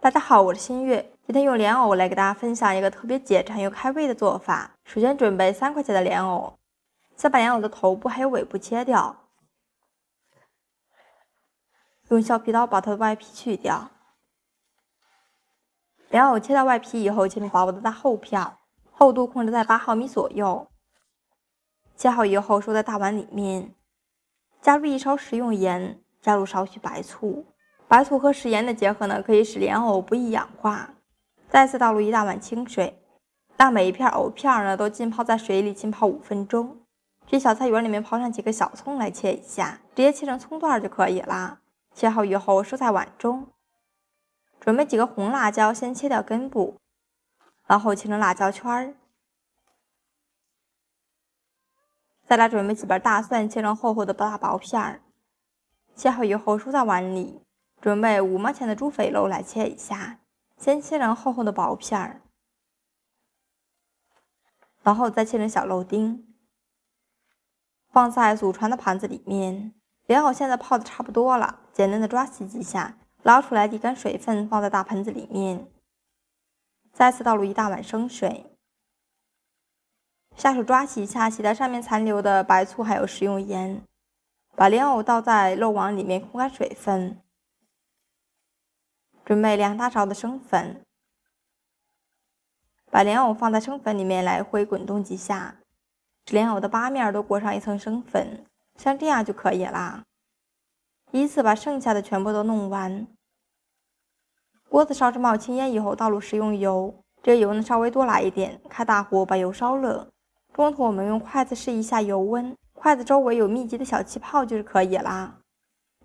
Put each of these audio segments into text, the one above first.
大家好，我是新月。今天用莲藕来给大家分享一个特别解馋又开胃的做法。首先准备3块钱的莲藕，先把莲藕的头部还有尾部切掉，用削皮刀把它的外皮去掉。莲藕切掉外皮以后，切成薄薄的大厚片，厚度控制在8毫米左右。切好以后收在大碗里面，加入1勺食用盐，加入少许白醋。白醋和食盐的结合呢，可以使莲藕不易氧化。再次倒入1大碗清水，让每一片藕片呢都浸泡在水里浸泡5分钟。去小菜园里面刨上几个小葱来切一下，直接切成葱段就可以啦。切好以后收在碗中。准备几个红辣椒，先切掉根部，然后切成辣椒圈。再来准备几瓣大蒜，切成厚厚的大薄片。切好以后收在碗里。准备5毛钱的猪肥肉来切一下，先切成厚厚的薄片，然后再切成小肉丁，放在祖传的盘子里面。莲藕现在泡的差不多了，简单的抓洗几下，捞出来沥干水分，放在大盆子里面。再次倒入1大碗生水，下手抓洗一下，洗掉上面残留的白醋还有食用盐，把莲藕倒在肉网里面控干水分。准备2大勺的生粉，把莲藕放在生粉里面来回滚动几下，使莲藕的8面都裹上1层生粉，像这样就可以啦。依次把剩下的全部都弄完。锅子烧至冒青烟以后，倒入食用油，这个油呢稍微多来一点，开大火把油烧热。中途我们用筷子试一下油温，筷子周围有密集的小气泡就是可以啦。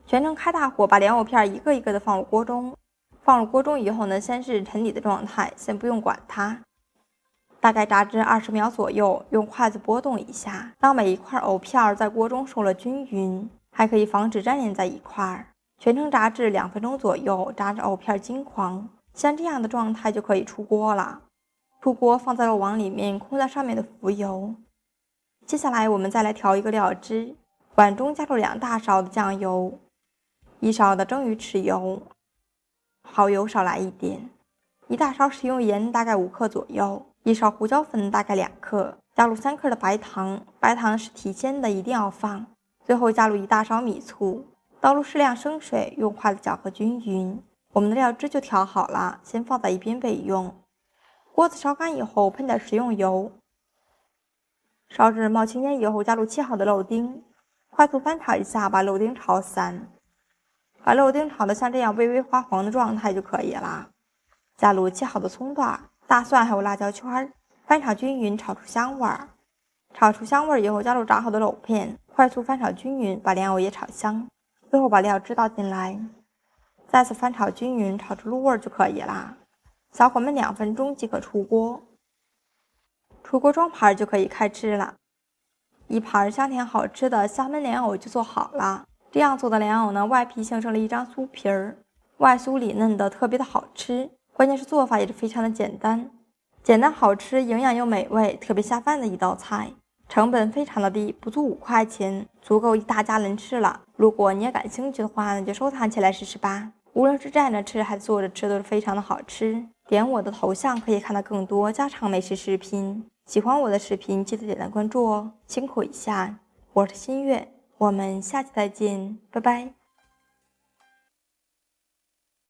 全程开大火，把莲藕片一个一个的放入锅中。放入锅中以后呢，先是沉底的状态，先不用管它，大概炸至20秒左右，用筷子拨动一下，让每一块藕片在锅中熟了均匀，还可以防止粘连在一块。全程炸至2分钟左右，炸至藕片金黄，像这样的状态就可以出锅了。出锅放在肉网里面，控在上面的浮油。接下来我们再来调一个料汁，碗中加入2大勺的酱油，1勺的蒸鱼豉油。蚝油少来一点，1大勺食用盐大概5克左右，1勺胡椒粉大概2克，加入3克的白糖，白糖是提鲜的，一定要放。最后加入1大勺米醋，倒入适量生水，用筷子搅和均匀。我们的料汁就调好了，先放在一边备用。锅子烧干以后，喷点食用油，烧至冒青烟以后，加入切好的肉丁，快速翻炒一下，把肉丁炒散。把肉丁炒得像这样微微花黄的状态就可以了。加入切好的葱段、大蒜还有辣椒圈，翻炒均匀，炒出香味儿。炒出香味儿以后，加入炸好的肉片，快速翻炒均匀，把莲藕也炒香。最后把料汁倒进来，再次翻炒均匀，炒出入味儿就可以啦。小火焖2分钟即可出锅。出锅装盘就可以开吃了。一盘香甜好吃的虾焖莲藕就做好了。这样做的莲藕呢，外皮形成了一张酥皮儿，外酥里嫩的，特别的好吃。关键是做法也是非常的简单，简单好吃，营养又美味，特别下饭的一道菜。成本非常的低，不足5块钱，足够一大家人吃了。如果你也感兴趣的话，那就收藏起来试试吧。无论是站着吃还是坐着吃，都是非常的好吃。点我的头像可以看到更多家常美食视频。喜欢我的视频，记得点赞关注哦，辛苦一下。我是新月。我们下期再见，拜拜。